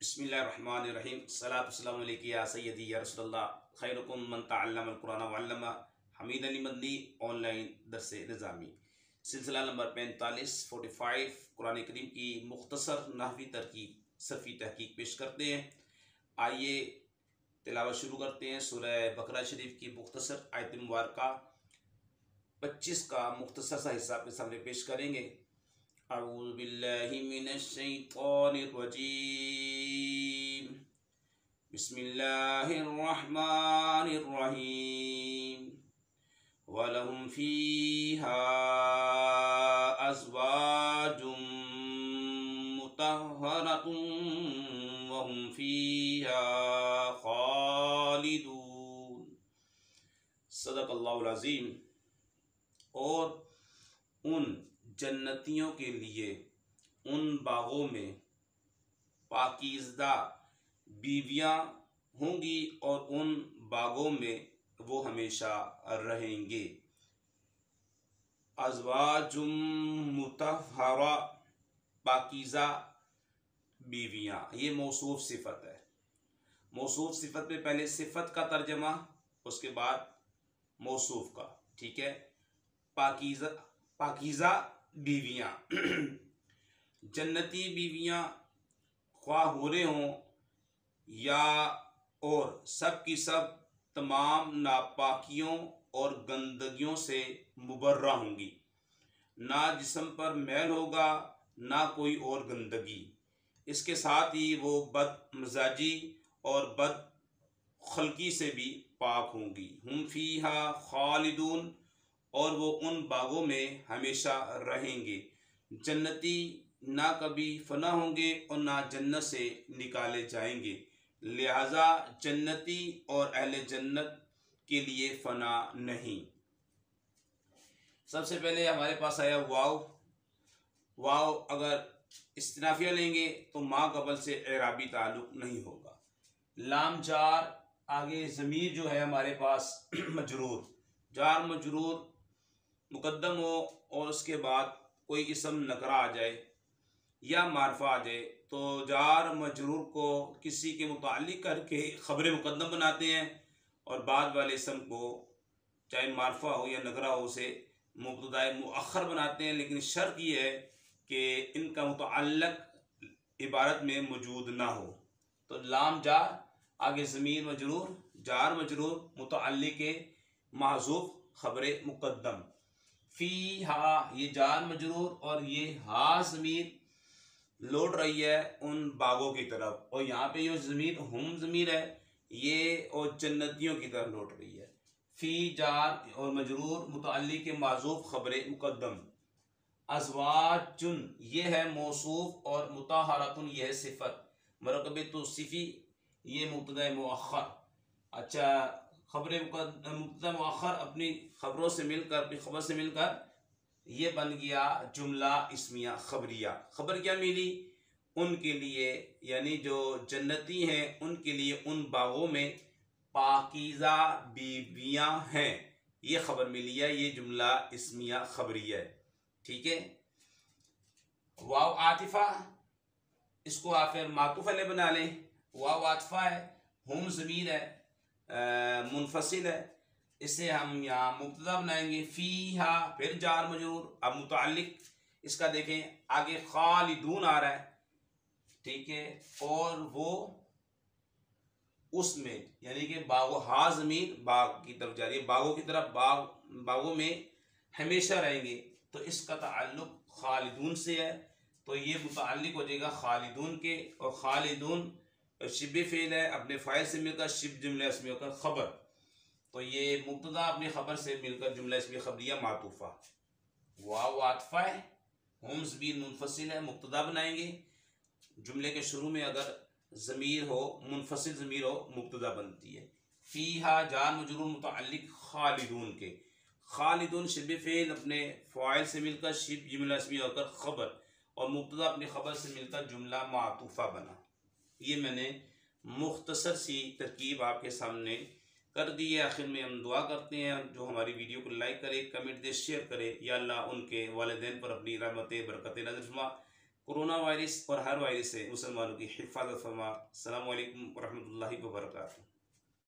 बिस्मिल्लाहिर्रहमानिर्रहीम सलातु वस्सलामु अलैका या सय्यदी या रसूलल्लाह खैरुकुम मन तअल्लमल कुरान व अल्लमा। हमीद अली मदनी ऑनलाइन दरस निज़ामी सिलसिला नंबर 45 कुरान करीम की मुख्तसर नहवी तरकीब सरफ़ी तहकीक पेश करते हैं। आइए तिलावत शुरू करते हैं। सूरह बकरा शरीफ की मुख्तसर आयत मुबारका 25 का मुख्तसर सा हिस्सा आपके सामने पेश करेंगे। अऊज़ु बिल्लाहि मिनश शैतानिर रजीम। बिस्मिल्लाहिर रहमानिर रहीम। वलहुम फीहा अज़वाजुम मुतहहरतुम वहुम फीहा खालिदून। सदक़ल्लाहुल अज़ीम। और उन जन्नतियों के लिए उन बागों में पाकीज़ा बीवियाँ होंगी और उन बागों में वो हमेशा रहेंगे। अज़वाजुम मुतहहरा पाकीज़ा बीवियाँ, ये मौसूफ सिफत है। मौसूफ सिफत में पहले सिफत का तर्जमा, उसके बाद मौसूफ का। ठीक है। पाकीज़ा बीवियाँ जन्नती बीवियाँ ख्वाह हूरें हों या और सब की सब तमाम नापाकियों और गंदगियों से मुबर्रा होंगी। ना जिस्म पर मैल होगा ना कोई और गंदगी। इसके साथ ही वो बद मजाजी और बद खल्की से भी पाक होंगी। हुम फीहा खालिदून, और वो उन बागों में हमेशा रहेंगे। जन्नती ना कभी फना होंगे और ना जन्नत से निकाले जाएंगे। लिहाजा जन्नती और अहले जन्नत के लिए फना नहीं। सबसे पहले हमारे पास आया वाव। वाव अगर इस्तिनाफिया लेंगे तो माँ कबल से एराबी ताल्लुक नहीं होगा। लाम जार, आगे ज़मीर जो है हमारे पास मजरूर, जार मजरूर मुकद्दम हो और उसके बाद कोई इसम नकरा आ जाए या मारफा आ जाए तो जार मजरूर को किसी के मुताल्लिक करके ख़बर मुकद्दम बनाते हैं और बाद वाले इसम को चाहे मारफा हो या नकरा हो उसे मुब्तदा मुअख्खर बनाते हैं। लेकिन शर्त यह है कि इनका मुतअल्लिक इबारत में मौजूद ना हो। तो लाम जार, आगे ज़मीर मजरूर, जार मजरूर, मुतअल्लिक महज़ूफ़, ख़बर मुकद्दम। फी हा, ये जार मजरूर और ये हा ज़मीर लौट रही है उन बागों की तरफ, और यहाँ पे ये ज़मीर हम ज़मीर है ये और जन्नतियों की तरफ लौट रही है। फी जार और मजरूर मुतअल्लिक माज़ूफ़ ख़बर मुकद्दम। अज़वाजुन ये है मौसूफ और मुतहहरतुन ये है सिफत। मरकब तौसीफ़ी ये मुब्तदा मुअख्खर। अच्छा, ख़बर मुब्तदा मुअख्खर अपनी ख़बरों से मिलकर, अपनी ख़बर से मिलकर ये बन गया जुमला इस्मिया ख़बरिया। ख़बर क्या मिली? उनके लिए, यानी जो जन्नती हैं उनके लिए उन बागों में पाकीज़ा बीवियाँ हैं, ये ख़बर मिली है। ये जुमला इस्मिया ख़बरिया है। ठीक है। वाव आतिफ़ा, इसको आप फिर मातूफ़ अलैह बना लें। वाव आतिफ़ा है, हम ज़मीर है, मुनफसिल है, इसे हम यहाँ मुब्तदा बनाएंगे। फीहा फिर जार मजरूर। अब मुतअल्लिक इसका देखें, आगे खालिदून आ रहा है। ठीक है। और वो उसमें, यानी कि बागो, हा ज़मीर बाग की तरफ जा रही है, बागों की तरफ, बागों में हमेशा रहेंगे। तो इसका ताल्लुक खालिदून से है, तो ये मुतअल्लिक हो जाएगा खालिदून के। और खालिदून शिब फ़ेल है, अपने फ़ाइल से मिलकर शिब जुमला इसमें होकर ख़बर। तो ये मुब्तदा अपनी ख़बर से मिलकर जुमला इसमें ख़बरिया मातूफ़ा। वाव आतिफ़ा है, हम ज़मीर मुनफसिल है, मुब्तदा बनाएंगे। जुमले के शुरू में अगर ज़मीर हो, मुनफसिल ज़मीर हो, मुब्तदा बनती है। फ़ीहा जार मजरूर मुतअल्लिक खालिदून के। खालिदून शिब फ़ेल अपने फ़ाइल से मिलकर शिब जुमला इसमें होकर ख़बर, और मुब्तदा अपनी ख़बर से मिलकर जुमला मातूफ़ा बना। ये मैंने मुख्तसर सी तरकीब आपके सामने कर दी है। आखिर में हम दुआ करते हैं जो हमारी वीडियो को लाइक करे, कमेंट दे, शेयर करे। या अल्लाह उनके वालिदैन पर अपनी रहमत बरकत नज़र फरमा। कोरोना वायरस और हर वायरस से मुसलमानों की हिफाजत फरमा। अस्सलामु अलैकुम वरहमतुल्लाहि वबरकातुहू।